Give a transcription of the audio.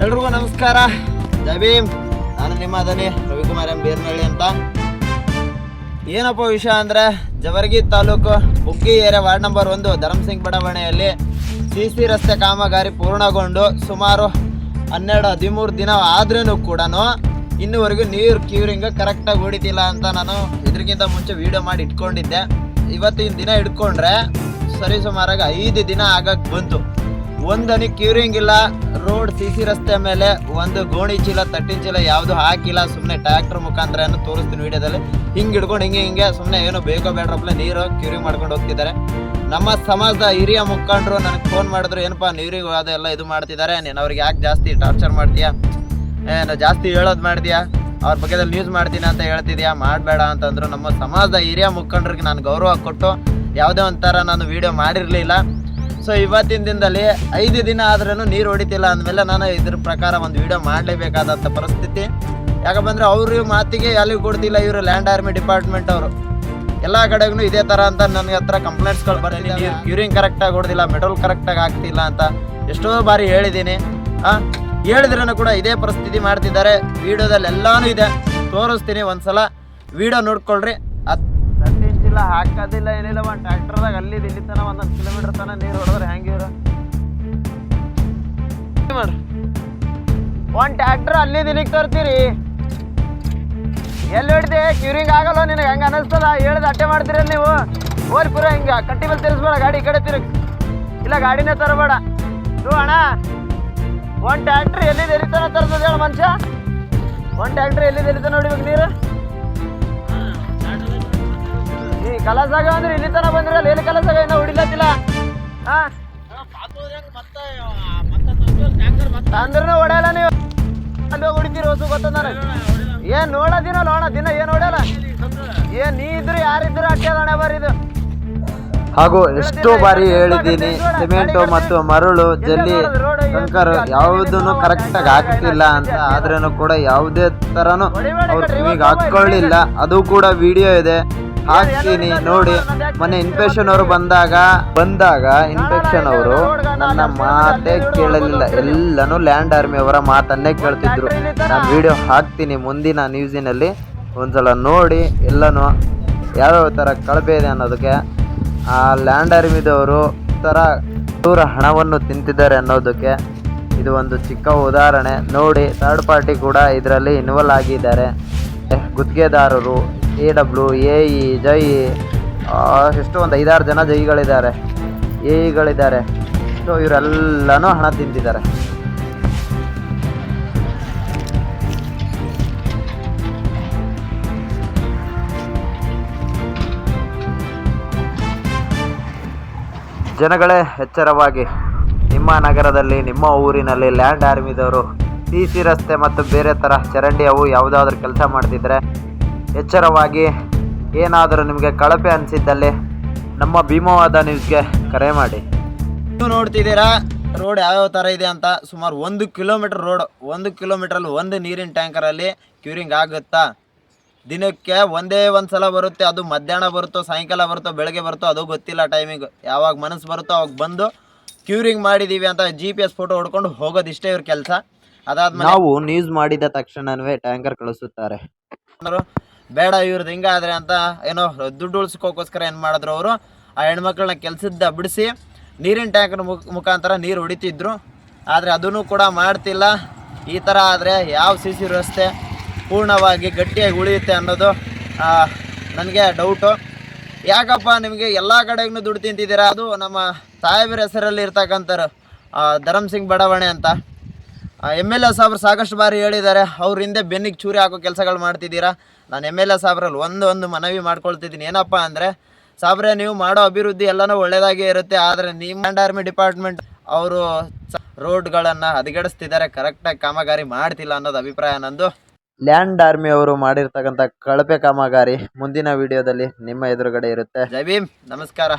ಎಲ್ರಿಗೂ ನಮಸ್ಕಾರ. ಜೈ ಭೀಮ್. ನಾನು ನಿಮ್ಮ ಅದನಿ ರವಿಕುಮಾರ್ ಎಂ ಬೇರ್ನಹಳ್ಳಿ ಅಂತ. ಏನಪ್ಪ ವಿಷಯ ಅಂದರೆ, Jevargi taluk Buggi area ward number 1 Dharam Singh ಬಡಾವಣೆಯಲ್ಲಿ CC ರಸ್ತೆ ಕಾಮಗಾರಿ ಪೂರ್ಣಗೊಂಡು ಸುಮಾರು 12-13 ದಿನ ಆದ್ರೂ ಕೂಡ ಇನ್ನುವರೆಗೂ ನೀರು ಕ್ಯೂರಿಂಗ್ ಕರೆಕ್ಟಾಗಿ ಹೊಡಿತಿಲ್ಲ ಅಂತ ನಾನು ಇದಕ್ಕಿಂತ ಮುಂಚೆ ವಿಡಿಯೋ ಮಾಡಿ ಇಟ್ಕೊಂಡಿದ್ದೆ. ಇವತ್ತಿನ ದಿನ ಇಟ್ಕೊಂಡ್ರೆ ಸರಿ ಸುಮಾರಾಗಿ 5 ದಿನ ಆಗಕ್ಕೆ ಬಂತು. ಒಂದನಿ ಕ್ಯೂರಿಂಗ್ ಇಲ್ಲ. ರೋಡ್ CC ರಸ್ತೆ ಮೇಲೆ ಒಂದು ಗೋಣಿ ಚೀಲ ತಟ್ಟಿನ ಚೀಲ ಯಾವುದು ಹಾಕಿಲ್ಲ. ಸುಮ್ಮನೆ ಟ್ರ್ಯಾಕ್ಟರ್ ಮುಖಾಂತರ ತೋರಿಸ್ತೀನಿ ವಿಡಿಯೋದಲ್ಲಿ. ಹಿಂಗೆ ಹಿಡ್ಕೊಂಡು ಹಿಂಗೆ ಸುಮ್ಮನೆ ಏನೋ ಬೇಕೋ ಬೇಡ್ರಪ್ಲೆ ನೀರು ಕ್ಯೂರಿಂಗ್ ಮಾಡ್ಕೊಂಡು ಹೋಗ್ತಿದ್ದಾರೆ. ನಮ್ಮ ಸಮಾಜದ ಹಿರಿಯ ಮುಖಂಡರು ನನಗೆ ಫೋನ್ ಮಾಡಿದ್ರು, ಏನಪ್ಪ ನೀರಿಗೆ ಅದೆಲ್ಲ ಇದು ಮಾಡ್ತಿದ್ದಾರೆ, ನೀನು ಅವ್ರಿಗೆ ಯಾಕೆ ಜಾಸ್ತಿ ಟಾರ್ಚರ್ ಮಾಡ್ತೀಯಾ, ಏನು ಜಾಸ್ತಿ ಹೇಳೋದು ಮಾಡ್ತೀಯಾ, ಅವ್ರ ಬಗ್ಗೆದಲ್ಲಿ ನ್ಯೂಸ್ ಮಾಡ್ತೀನಿ ಅಂತ ಹೇಳ್ತಿದ್ಯಾ, ಮಾಡಬೇಡ ಅಂತಂದ್ರು. ನಮ್ಮ ಸಮಾಜದ ಹಿರಿಯ ಮುಖಂಡರಿಗೆ ನಾನು ಗೌರವ ಕೊಟ್ಟು ಯಾವುದೇ ಒಂಥರ ನಾನು ವಿಡಿಯೋ ಮಾಡಿರಲಿಲ್ಲ. ಸೊ ಇವತ್ತಿನ ದಿನದಲ್ಲಿ 5 ದಿನ ಆದ್ರೂ ನೀರು ಹೊಡಿತಿಲ್ಲ ಅಂದಮೇಲೆ ನಾನು ಇದ್ರ ಪ್ರಕಾರ ಒಂದು ವಿಡಿಯೋ ಮಾಡಲೇಬೇಕಾದಂಥ ಪರಿಸ್ಥಿತಿ. ಯಾಕಂದರೆ ಅವ್ರ ಮಾತಿಗೆ ವ್ಯಾಲ್ಯೂ ಕೊಡ್ತಿಲ್ಲ ಇವರು. ಲ್ಯಾಂಡ್ ಆರ್ಮಿ ಡಿಪಾರ್ಟ್ಮೆಂಟ್ ಅವರು ಎಲ್ಲ ಕಡೆಗೂ ಇದೇ ಥರ ಅಂತ ನನಗೆ ಹತ್ರ ಕಂಪ್ಲೇಂಟ್ಸ್ಗಳು ಬರ್ತೀನಿ. ನೀರು ಕ್ಯೂರಿಂಗ್ ಕರೆಕ್ಟಾಗಿ ಹೊಡೆದಿಲ್ಲ, ಮೆಟಲ್ ಕರೆಕ್ಟಾಗಿ ಆಗ್ತಿಲ್ಲ ಅಂತ ಎಷ್ಟೋ ಬಾರಿ ಹೇಳಿದ್ದೀನಿ. ಹೇಳಿದ್ರೂ ಕೂಡ ಇದೇ ಪರಿಸ್ಥಿತಿ ಮಾಡ್ತಿದ್ದಾರೆ. ವಿಡಿಯೋದಲ್ಲಿ ಎಲ್ಲನೂ ಇದೆ, ತೋರಿಸ್ತೀನಿ. ಒಂದ್ಸಲ ವಿಡಿಯೋ ನೋಡ್ಕೊಳ್ರಿ. 10 ಇಂಚಿಲ್ಲ ಹಾಕೋದಿಲ್ಲ, ಏನಿಲ್ಲ. ಒಂದು ಟ್ರ್ಯಾಕ್ಟರ್ದಾಗ ಅಲ್ಲಿ ಇಲ್ಲಿ ತನಕ 1 ಕಿಲೋಮೀಟರ್ ತನಕ ನೀರು ಹೊಡೆದ್ರೆ ಹೆಂಗೆ ಇವ್ರು ಮಾಡ್ರಿ. ಒಂದು ಟ್ರ್ಯಾಕ್ಟರ್ ಅಲ್ಲಿ ಇಲ್ಲಿಗೆ ತರ್ತೀರಿ, ಎಲ್ಲಿ ಹೊಡಿದೆ ಕ್ಯೂರಿಂಗ್ ಆಗಲ್ಲ ನಿನಗೆ ಹೆಂಗೆ ಅನಿಸ್ತದ? ಹೇಳ್ದು ಅಟ್ಟೆ ಮಾಡ್ತೀರಲ್ಲ ನೀವು. ಹೋರಿ ಪುರ ಹಿಂಗೆ ಕಟ್ಟಿ ಮೇಲೆ ತಿರ್ಸ್ಬೇಡ, ಗಾಡಿ ಈ ಕಡೆ ತಿರುಗಿ, ಇಲ್ಲ ಗಾಡಿನೇ ತರಬೇಡ. ನೀವು ಅಣ್ಣ, ಒಂದು ಟ್ರ್ಯಾಕ್ಟ್ರ್ ಎಲ್ಲಿದ್ದು ಎಲ್ಲಿತನ ತರ್ತದೆ ಹೇಳ ಮನುಷ್ಯ? ಒಂದು ಟ್ರ್ಯಾಕ್ಟ್ರ್ ಎಲ್ಲಿದ್ದು ಎಲ್ಲಿತನ ಹೊಡಿಬೇಕು ನೀರು? ಈ ಕಲಸಾಗ ಅಂದ್ರೆ ಇಲ್ಲಿ ತನ ಬಂದಿರಲ್ಲ, ಎಲ್ಲಿ ಕಲಸಾಗ ಇನ್ನೂ ಹೊಡಿಲತ್ತಿಲ್ಲ. ಅಂದ್ರೂ ಹೊಡೆಯಲ್ಲ ನೀವು, ಅಲ್ಲಿ ಹೊಡಿತೀರಿ ಹೊಸ ಗೊತ್ತಂದ. ಏನ್ ನೋಡೋದಿನಲ್ಲ ಅಣ್ಣ, ದಿನ ಏನು ಹೊಡೆಯಲ್ಲ. ಏನ್ ನೀ ಇದ್ರು ಯಾರಿದ್ರು ಅಟ್ಟೆ ಅಣ್ಣ ಬರಿದು. ಹಾಗೂ ಎಷ್ಟೋ ಬಾರಿ ಹೇಳಿದ್ದೀನಿ, ಸಿಮೆಂಟು ಮತ್ತು ಮರಳು, ಜಲ್ಲಿ, ಕಂಕರ್ ಯಾವುದನ್ನು ಕರೆಕ್ಟಾಗಿ ಹಾಕ್ತಿಲ್ಲ ಅಂತ. ಆದ್ರೂ ಕೂಡ ಯಾವುದೇ ಥರನೂ ಅವ್ರು ನಿಮಗೆ ಹಾಕ್ಕೊಳ್ಳಿಲ್ಲ. ಅದು ಕೂಡ ವಿಡಿಯೋ ಇದೆ, ಹಾಕ್ತೀನಿ ನೋಡಿ. ಮೊನ್ನೆ ಇನ್ಸ್ಪೆಕ್ಷನ್ ಅವರು ಬಂದಾಗ ಇನ್ಸ್ಪೆಕ್ಷನ್ ಅವರು ನನ್ನ ಮಾತೇ ಕೇಳಲಿಲ್ಲ. ಎಲ್ಲನೂ ಲ್ಯಾಂಡ್ ಆರ್ಮಿ ಅವರ ಮಾತನ್ನೇ ಕೇಳ್ತಿದ್ರು. ನಾನು ವಿಡಿಯೋ ಹಾಕ್ತೀನಿ ಮುಂದಿನ ನ್ಯೂಸಿನಲ್ಲಿ, ಒಂದ್ಸಲ ನೋಡಿ. ಎಲ್ಲನೂ ಯಾವ್ಯಾವ ಥರ ಕಳಪೆ ಇದೆ ಅನ್ನೋದಕ್ಕೆ, ಆ ಲ್ಯಾಂಡ್ ಆರ್ಮಿದವರು ಥರ ದೂರ ಹಣವನ್ನು ತಿಂತಿದ್ದಾರೆ ಅನ್ನೋದಕ್ಕೆ ಇದು ಒಂದು ಚಿಕ್ಕ ಉದಾಹರಣೆ ನೋಡಿ. ಥರ್ಡ್ ಪಾರ್ಟಿ ಕೂಡ ಇದರಲ್ಲಿ ಇನ್ವಾಲ್ವ್ ಆಗಿದ್ದಾರೆ. ಗುತ್ತಿಗೆದಾರರು, AW, AE, ಜೈ, ಎಷ್ಟು ಒಂದು 5-6 ಜನ ಜೈಗಳಿದ್ದಾರೆ, AEಗಳಿದ್ದಾರೆ. ಸೊ ಇವರೆಲ್ಲನೂ ಹಣ ತಿಂತಿದ್ದಾರೆ. ಜನಗಳೇ ಎಚ್ಚರವಾಗಿ. ನಿಮ್ಮ ನಗರದಲ್ಲಿ, ನಿಮ್ಮ ಊರಿನಲ್ಲಿ ಲ್ಯಾಂಡ್ ಆರ್ಮಿದವರು CC ರಸ್ತೆ ಮತ್ತು ಬೇರೆ ಥರ ಚರಂಡಿ ಅವು ಯಾವುದಾದ್ರೂ ಕೆಲಸ ಮಾಡ್ತಿದ್ರೆ ಎಚ್ಚರವಾಗಿ. ಏನಾದರೂ ನಿಮಗೆ ಕಳಪೆ ಅನಿಸಿದ್ದಲ್ಲಿ ನಮ್ಮ ಭೀಮವಾದ ನ್ಯೂಸ್ಗೆ ಕರೆ ಮಾಡಿ. ನೀವು ನೋಡ್ತಿದ್ದೀರಾ ರೋಡ್ ಯಾವ್ಯಾವ ಥರ ಇದೆ ಅಂತ. ಸುಮಾರು 1 ಕಿಲೋಮೀಟರ್ ರೋಡ್. 1 ಕಿಲೋಮೀಟ್ರಲ್ಲಿ ಒಂದು ನೀರಿನ ಟ್ಯಾಂಕರಲ್ಲಿ ಕ್ಯೂರಿಂಗ್ ಆಗುತ್ತಾ? ದಿನಕ್ಕೆ ಒಂದೇ ಒಂದು ಸಲ ಬರುತ್ತೆ. ಅದು ಮಧ್ಯಾಹ್ನ ಬರುತ್ತೋ, ಸಾಯಂಕಾಲ ಬರುತ್ತೋ, ಬೆಳಗ್ಗೆ ಬರುತ್ತೋ, ಅದು ಗೊತ್ತಿಲ್ಲ ಟೈಮಿಂಗ್. ಯಾವಾಗ ಮನಸ್ಸು ಬರುತ್ತೋ ಅವಾಗ ಬಂದು ಕ್ಯೂರಿಂಗ್ ಮಾಡಿದ್ದೀವಿ ಅಂತ GPS ಫೋಟೋ ಹೊಡ್ಕೊಂಡು ಹೋಗೋದಿಷ್ಟೇ ಇವ್ರ ಕೆಲಸ. ಅದಾದ್ಮೇಲೆ ನಾವು ನ್ಯೂಸ್ ಮಾಡಿದ ತಕ್ಷಣವೇ ಟ್ಯಾಂಕರ್ ಕಳಿಸುತ್ತಾರೆ. ಬೇಡ ಇವ್ರದ್ದು ಹಿಂಗಾದ್ರೆ ಅಂತ ಏನೋ ದುಡ್ಡು ಉಳಿಸ್ಕೋಕ್ಕೋಸ್ಕರ ಏನು ಮಾಡಿದ್ರು ಅವರು, ಆ ಹೆಣ್ಮಕ್ಳನ್ನ ಕೆಲಸದ ಬಿಡಿಸಿ ನೀರಿನ ಟ್ಯಾಂಕರ್ ಮುಖಾಂತರ ನೀರು ಹೊಡಿತಿದ್ರು. ಆದರೆ ಅದನ್ನು ಕೂಡ ಮಾಡ್ತಿಲ್ಲ. ಈ ಥರ ಆದರೆ ಯಾವ CC ರಸ್ತೆ ಪೂರ್ಣವಾಗಿ ಗಟ್ಟಿಯಾಗಿ ಉಳಿಯುತ್ತೆ ಅನ್ನೋದು ನನಗೆ ಡೌಟು. ಯಾಕಪ್ಪ ನಿಮಗೆ ಎಲ್ಲ ಕಡೆಗೂ ದುಡ್ಡು ತಿಂತಿದ್ದೀರಾ? ಅದು ನಮ್ಮ ಸಾಹೇಬರ ಹೆಸರಲ್ಲಿ ಇರ್ತಕ್ಕಂಥವ್ರು ಧರ್ಮಸಿಂಗ್ ಬಡಾವಣೆ ಅಂತ. MLA ಸಾಹೇಬ್ರು ಸಾಕಷ್ಟು ಬಾರಿ ಹೇಳಿದ್ದಾರೆ, ಅವ್ರ ಹಿಂದೆ ಬೆನ್ನಿಗೆ ಚೂರಿ ಹಾಕೋ ಕೆಲಸಗಳು ಮಾಡ್ತಿದ್ದೀರಾ. ನಾನು MLA ಸಾಹೇಬ್ರಲ್ಲಿ ಒಂದು ಮನವಿ ಮಾಡ್ಕೊಳ್ತಿದ್ದೀನಿ. ಏನಪ್ಪ ಅಂದರೆ, ಸಾಹೇಬ್ರೆ ನೀವು ಮಾಡೋ ಅಭಿವೃದ್ಧಿ ಎಲ್ಲನೂ ಒಳ್ಳೆಯದಾಗೇ ಇರುತ್ತೆ, ಆದರೆ ನಿಮ್ಮ ಲ್ಯಾಂಡ್ ಆರ್ಮಿ ಡಿಪಾರ್ಟ್ಮೆಂಟ್ ಅವರು ರೋಡ್ಗಳನ್ನು ಹದಗೆಡಿಸ್ತಿದ್ದಾರೆ, ಕರೆಕ್ಟಾಗಿ ಕಾಮಗಾರಿ ಮಾಡ್ತಿಲ್ಲ ಅನ್ನೋದು ಅಭಿಪ್ರಾಯ ನಂದು. ಲ್ಯಾಂಡ್ ಆರ್ಮಿ ಅವರು ಮಾಡಿರ್ತಕ್ಕಂಥ ಕಳಪೆ ಕಾಮಗಾರಿ ಮುಂದಿನ ವಿಡಿಯೋದಲ್ಲಿ ನಿಮ್ಮ ಎದುರುಗಡೆ ಇರುತ್ತೆ. ಜೈ ಭೀಮ್, ನಮಸ್ಕಾರ.